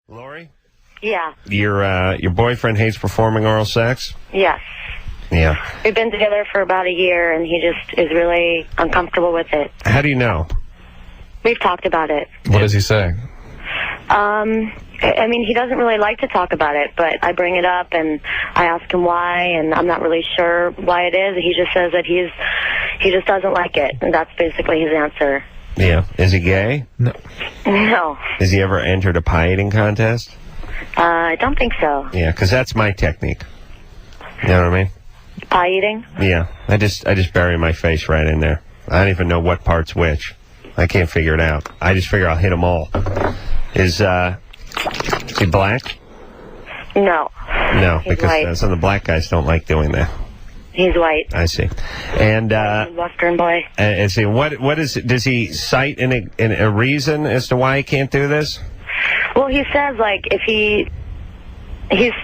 Lori? Yeah. Your boyfriend hates performing oral sex? Yes. Yeah. We've been together for about a year, and he just is really uncomfortable with it. How do you know? We've talked about it. What does he say? I mean, he doesn't really like to talk about it, but I bring it up, and I ask him why, and I'm not really sure why it is. He just says that he just doesn't like it, and that's basically his answer. Yeah. Is he gay? No. No. Has he ever entered a pie eating contest? I don't think so. Yeah, because that's my technique. You know what I mean? Pie eating? Yeah. I just bury my face right in there. I don't even know what part's which. I can't figure it out. I just figure I'll hit them all. Is he black? No. No, He's because white. some of the black guys don't like doing that. He's white. I see. And Western boy. see, what is? Does he cite a reason as to why he can't do this? Well, he says, like, if he's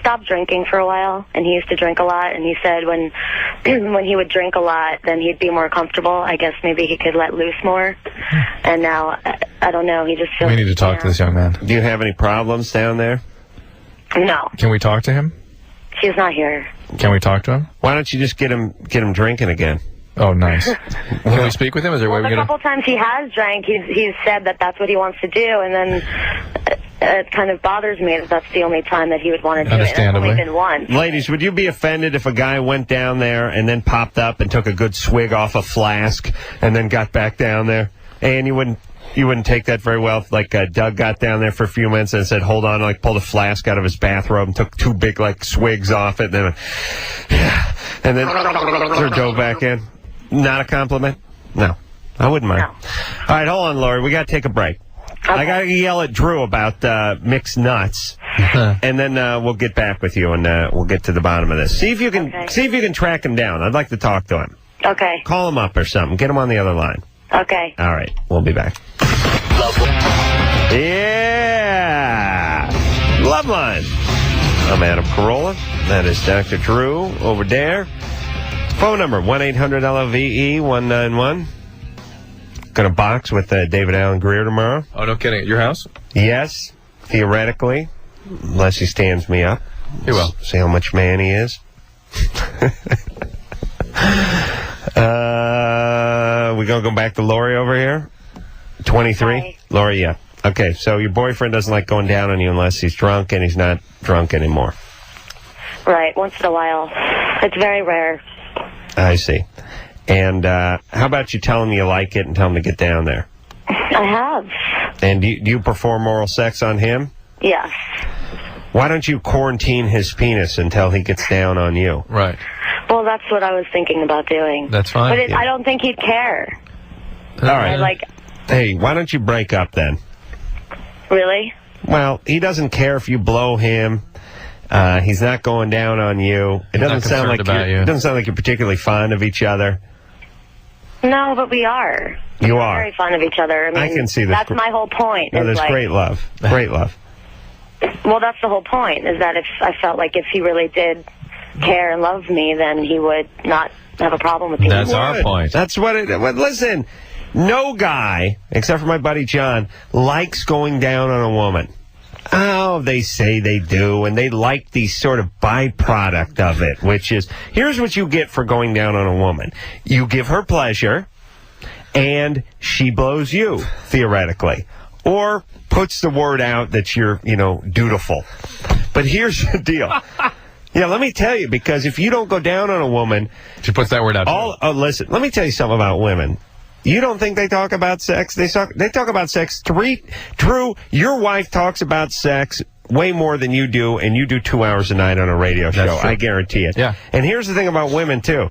stopped drinking for a while, and he used to drink a lot, and he said when he would drink a lot, then he'd be more comfortable. I guess maybe he could let loose more. And now, I don't know, he just feels... We need to talk to this young man. Do you have any problems down there? No. Can we talk to him? He's not here. Can we talk to him? Why don't you just get him drinking again? Oh, nice. Can we speak with him? Is there a way Well, we a couple times he has drank, he's said that that's what he wants to do, and then it kind of bothers me that that's the only time that he would want to do it. Understandably. It's only been once. Ladies, would you be offended if a guy went down there and then popped up and took a good swig off a flask and then got back down there? And you wouldn't take that very well. Like Doug got down there for a few minutes and said, "Hold on," like pulled a flask out of his bathrobe and took two big like swigs off it, and then sort of dove back in. Not a compliment? No, I wouldn't mind. No. All right, hold on, Lori. We got to take a break. Okay. I got to yell at Drew about mixed nuts, and then we'll get back with you and we'll get to the bottom of this. See if you can track him down. I'd like to talk to him. Okay. Call him up or something. Get him on the other line. Okay. All right, we'll be back. Yeah, Loveline. I'm Adam Carolla. That is Dr. Drew over there. Phone number 1-800-LOVE-191. Got a box with David Allen Greer tomorrow. Oh, no kidding. At your house? Yes, theoretically, unless he stands me up. He will. See how much man he is. We gonna go back to Lori over here? 23? Hi. Lori, yeah. Okay, so your boyfriend doesn't like going down on you unless he's drunk, and he's not drunk anymore. Right, once in a while. It's very rare. I see. And how about you tell him you like it and tell him to get down there? I have. And do you perform oral sex on him? Yes. Why don't you quarantine his penis until he gets down on you? Right. Well, that's what I was thinking about doing. That's fine. But I don't think he'd care. All right. Like, Hey, why don't you break up then? really? Well, he doesn't care if you blow him. He's not going down on you. It doesn't sound like it doesn't sound like you're particularly fond of each other. No, but we are. You We're are. very fond of each other. I mean, I can see this. That's my whole point. No, is there's like, great love. Great love. Well, that's the whole point, is that if I felt like if he really did care and love me, then he would not have a problem with me. That's our point. That's what it... Well, listen, no guy, except for my buddy John, likes going down on a woman. Oh, they say they do, and they like the sort of byproduct of it, which is, here's what you get for going down on a woman. You give her pleasure, and she blows you, theoretically. Or puts the word out that you're, dutiful. But here's the deal. Yeah, let me tell you, because if you don't go down on a woman... She puts that word out. Listen, let me tell you something about women. You don't think they talk about sex? They talk about sex. Drew, your wife talks about sex way more than you do, and you do 2 hours a night on a radio show. That's true. I guarantee it. Yeah. And here's the thing about women, too.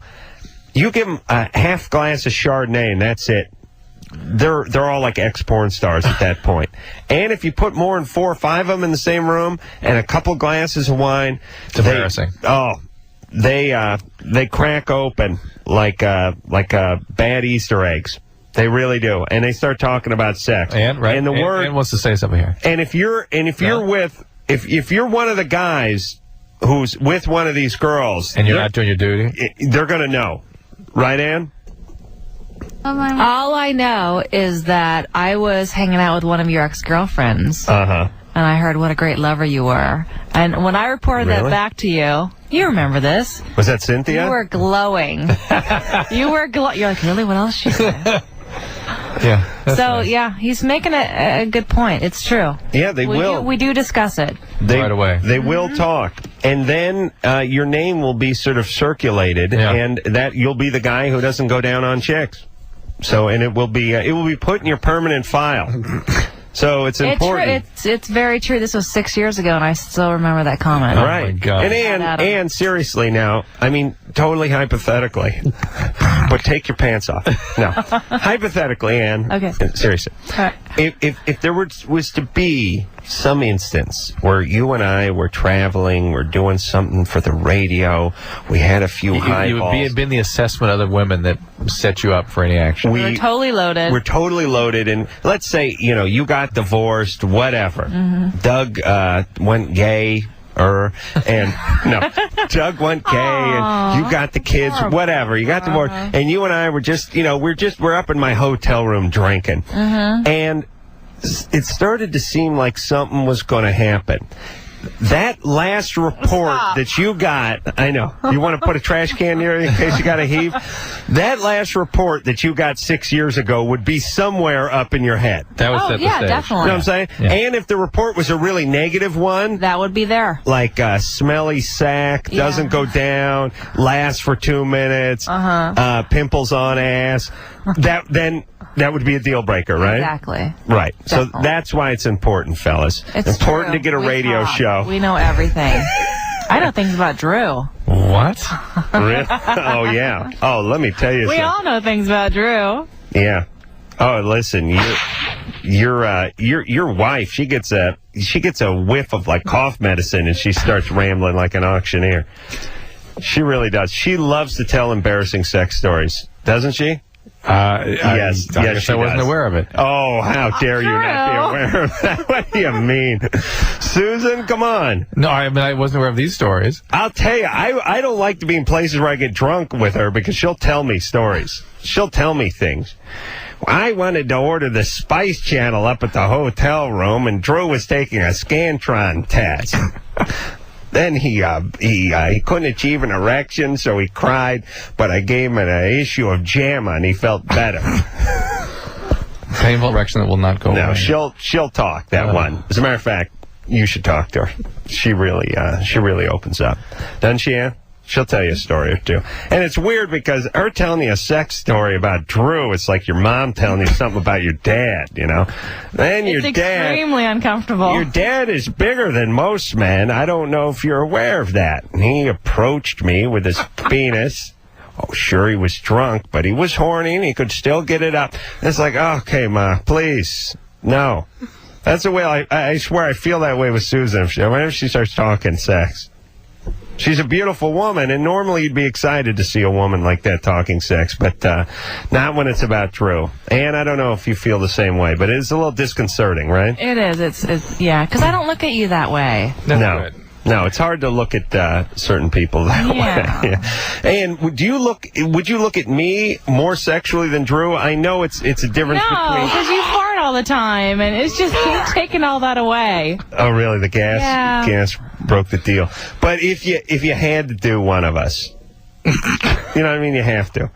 You give them a half glass of Chardonnay, and that's it. They're all like ex-porn stars at that point. And if you put more than 4 or 5 of them in the same room and a couple glasses of wine... It's embarrassing. They crack open like bad Easter eggs. They really do, and they start talking about sex. And wants to say something here. And if you're one of the guys who's with one of these girls, and you're not doing your duty, they're gonna know, right, Ann? All I know is that I was hanging out with one of your ex-girlfriends. and I heard what a great lover you were. And when I reported that back to you, you remember this. Was that Cynthia? You were glowing. You're like, really? What else she said? Yeah. So, yeah, he's making a good point. It's true. Yeah, We do discuss it. Right away. They will talk. And then your name will be sort of circulated, and that you'll be the guy who doesn't go down on chicks. So, and it will be put in your permanent file. So it's important. It's very true. This was 6 years ago, and I still remember that comment. Right. Oh my God. And seriously now, I mean, totally hypothetically, but take your pants off. No. Hypothetically, Ann. Okay. Seriously. Right. If there was to be some instance where you and I were traveling, we're doing something for the radio, we had a few highballs. You would be in the assessment of the women that set you up for any action. We're totally loaded. We're totally loaded, and let's say, you got divorced, whatever. Doug went gay, Doug went gay, and you got the kids, whatever. You got divorced, and you and I were just, we're up in my hotel room drinking, and it started to seem like something was going to happen. That last report that you got, I know, you want to put a trash can near you in case you got to heave? That last report that you got 6 years ago would be somewhere up in your head. That would set the stage. Definitely. You know what I'm saying? Yeah. And if the report was a really negative one, that would be there. like smelly sack, doesn't go down, lasts for 2 minutes, pimples on ass, that would be a deal breaker, right? Exactly. Right. Definitely. So that's why it's important, fellas. It's important true. to get a radio show. We know everything. I know things about Drew. What? Really? Oh, yeah. Oh, let me tell you We something. all know things about Drew. Yeah. Oh, listen, your wife, she gets a whiff of like cough medicine and she starts rambling like an auctioneer. She really does. She loves to tell embarrassing sex stories, doesn't she? Yes, I guess I wasn't aware of it. Oh, how dare you not be aware of that? What do you mean? Susan, come on. No, I wasn't aware of these stories. I'll tell you, I don't like to be in places where I get drunk with her because she'll tell me stories. She'll tell me things. I wanted to order the Spice Channel up at the hotel room, and Drew was taking a Scantron test. Then he couldn't achieve an erection, so he cried, but I gave him an issue of JAMA, and he felt better. Painful erection that will not go away. No, she'll talk, that one. As a matter of fact, you should talk to her. She really opens up. Doesn't she, Ann? She'll tell you a story or two. And it's weird because her telling you a sex story about Drew, it's like your mom telling you something about your dad, Then It's extremely uncomfortable. Your dad is bigger than most men. I don't know if you're aware of that. And he approached me with his penis. Oh, sure, he was drunk, but he was horny and he could still get it up. And it's like, okay, Ma, please. No. That's the way I swear I feel that way with Susan. Whenever she starts talking sex. She's a beautiful woman, and normally you'd be excited to see a woman like that talking sex, but not when it's about Drew. And I don't know if you feel the same way, but it's a little disconcerting, right? It is. It's because I don't look at you that way. No, it's hard to look at certain people that way. Yeah. And would you look at me more sexually than Drew? I know it's a difference between. Because you fart all the time, and it's just taking all that away. Oh, really? The gas broke the deal. But if you had to do one of us, you know what I mean? You have to.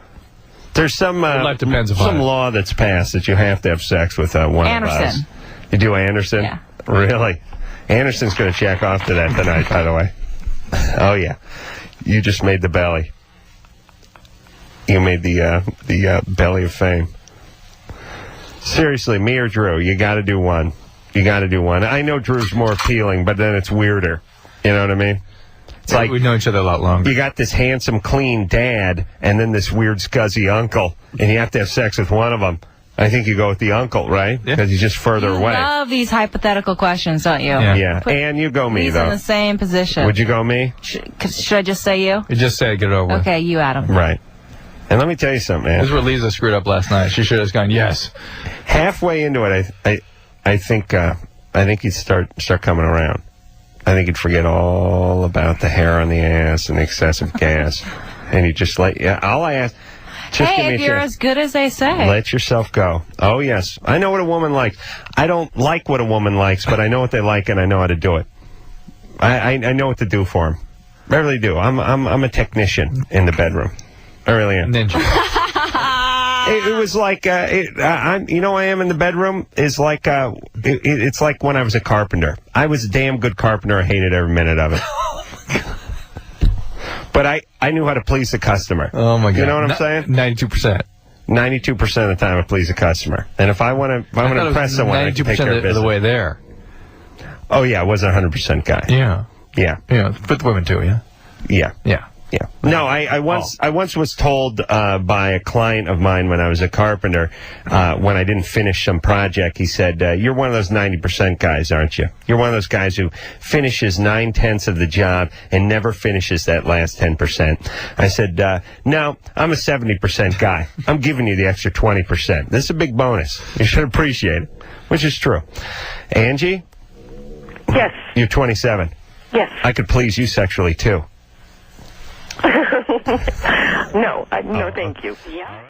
There's some law that's passed that you have to have sex with one of us. Anderson. You do Anderson? Yeah. Really? Anderson's going to check off to that tonight, by the way. Oh, yeah. You just made the belly. You made the belly of fame. Seriously, me or Drew, you got to do one. You got to do one. I know Drew's more appealing, but then it's weirder. You know what I mean? It's like we've known each other a lot longer. You got this handsome, clean dad, and then this weird, scuzzy uncle, and you have to have sex with one of them. I think you go with the uncle, right? Because he's just further away. You love these hypothetical questions, don't you? Yeah. And you go me, he's though. in the same position. Would you go me? Should I just say you? You just say get it over with. Okay, you, Adam. Right. And let me tell you something, man. This is where Lisa screwed up last night. She should have gone, yes. Halfway into it, I think he'd start coming around. I think he'd forget all about the hair on the ass and the excessive gas. And he'd just all I ask, Just give me Hey, a if you're chance. as good as they say. Let yourself go. Oh, yes. I know what a woman likes. I don't like what a woman likes, but I know what they like and I know how to do it. I know what to do for them. I really do. I'm a technician in the bedroom. I really am. Ninja. It was like, I am in the bedroom is like, it's like when I was a carpenter. I was a damn good carpenter. I hated every minute of it. But I knew how to please the customer. Oh, my God. You know what I'm saying? 92%. 92% of the time I please the customer. And if I want to impress someone, I can take care of 92% of business. the way there. Oh, yeah, I was a 100% guy. Yeah. Yeah. Yeah. For the women, too, yeah? Yeah. Yeah. Yeah. No, I once was told by a client of mine when I was a carpenter, when I didn't finish some project, he said, "You're one of those 90% guys, aren't you? You're one of those guys who finishes 9/10 of the job and never finishes that last 10%." I said, "No, I'm a 70% guy. I'm giving you the extra 20%. This is a big bonus. You should appreciate it," which is true. Angie, Yes. you're 27. Yes. I could please you sexually too. No, no, thank you. Yeah.